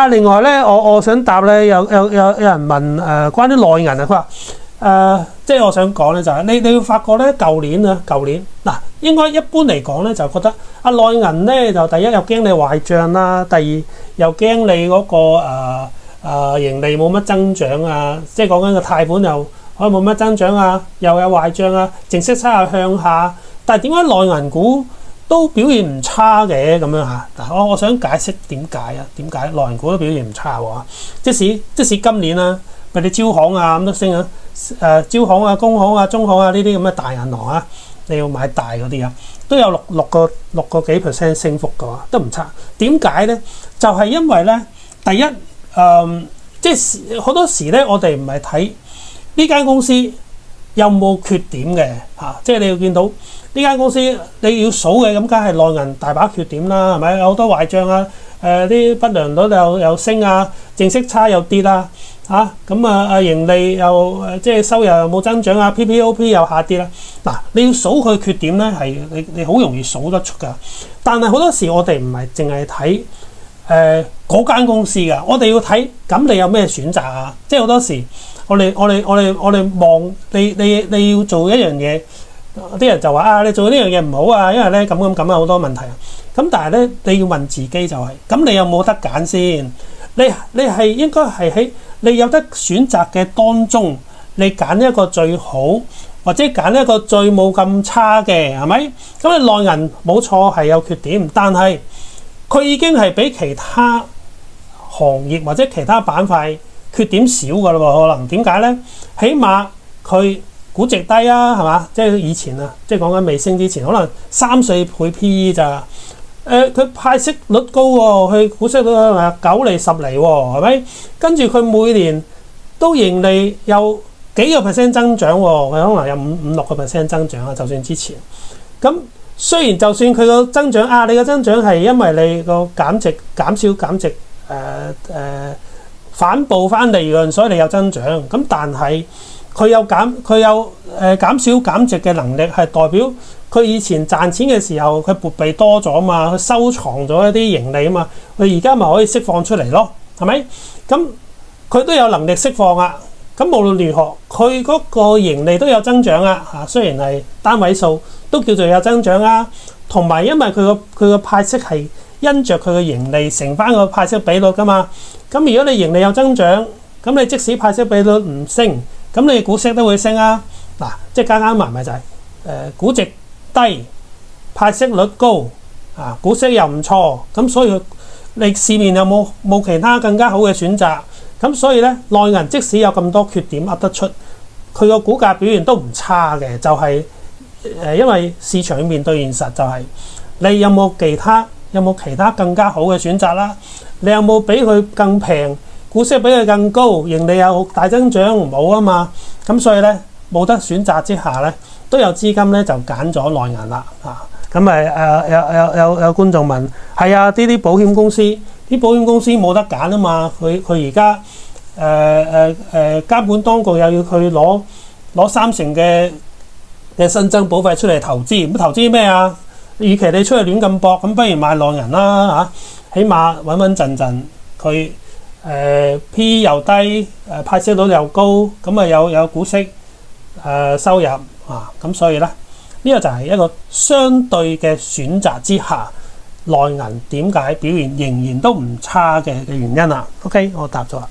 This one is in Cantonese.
另外咧，我想答咧，有人問關於內銀啊，佢話即係我想講咧就係你要發覺咧，舊年嗱，應該一般嚟講咧就覺得內銀咧就第一又驚你壞帳啦，第二又驚你嗰個盈利冇乜增長啊，即係講緊個貸款又可能冇乜增長啊，又有壞帳啊，淨息差向下，但係點解內銀股都表現唔差嘅咁樣嚇？嗱，我想解釋點解啊？點解內銀股都表現唔差喎？即使今年啦，咪你招行啊咁都升啊，招行啊、工行啊、中行啊呢啲咁嘅大銀行啊，你要買大嗰啲啊，都有六個幾% 升幅嘅喎，都唔差。點解咧？就係因為咧，第一即係好多時咧，我哋唔係睇呢間公司有冇缺點嘅嚇，即係你要見到呢間公司你要數嘅，咁梗係內銀大把缺點啦，係咪？有好多壞帳啊，啲不良率又升啊，淨息差又跌啊，咁盈利又即係收入又冇增長啊 ，PPOP 又下跌啦。嗱，你要數佢缺點咧，係你好容易數得出㗎。但係好多時我哋唔係淨係睇嗰間公司㗎，我哋要睇咁你有咩選擇啊？即係好多時我哋望你要做一樣嘢。啲人就話你做呢樣嘢唔好啊，因為咧咁有好多問題啊。咁但係咧，你要問自己就係，咁你有冇得揀先？你係應該係喺你有得選擇嘅當中，你揀一個最好，或者揀一個最冇咁差嘅，係咪？咁你內銀冇錯係有缺點，但係佢已經係比其他行業或者其他板塊缺點少㗎啦喎。可能點解咧？起碼佢估值低啊，係嘛？即係以前啊，即係講緊未升之前，可能3-4倍 PE 咋？佢派息率高喎，佢股息率係咪9厘10厘喎，係咪？跟住佢每年都盈利有幾個%增長喎，佢可能有5-6% 增長啊。就算之前咁，雖然就算佢個增長你個增長係因為你個減值反哺翻利潤，所以你有增長。咁但係佢有減少減值嘅能力，係代表佢以前賺錢嘅時候佢撥備多咗嘛，佢收藏咗一啲盈利啊嘛，佢而家咪可以釋放出嚟咯，係咪？咁佢都有能力釋放啊。咁無論如何，佢嗰個盈利都有增長啊。雖然係單位數，都叫做有增長啊。同埋因為佢個派息係因着佢嘅盈利乘翻個派息比率噶嘛。咁如果你盈利有增長，咁你即使派息比率唔升，咁你股息都會升啊。嗱，即係加埋咪就係估值低，派息率高股息又唔錯，咁所以你市面有冇其他更加好嘅選擇？咁所以咧，內銀即使有咁多缺點噏得出，佢個股價表現都唔差嘅，就係因為市場面對現實就係你有冇其他更加好嘅選擇啦？你有冇比佢更平，股息比佢更高，盈利有大增長冇啊嘛？咁所以咧，冇得選擇之下咧，都有資金咧就揀咗內銀啦咁有觀眾問，係啊，啲保險公司冇得揀啊嘛，佢而家監管當局又要佢攞30%嘅新增保費出嚟投資，咁投資咩啊？與其你出去亂咁搏，咁不如買內銀啦起碼穩陣，佢P 又低，派息率又高，咁啊有股息收入咁所以咧，呢個就係一個相對嘅選擇之下，內銀點解表現仍然都唔差嘅原因啦。OK， 我答咗啦。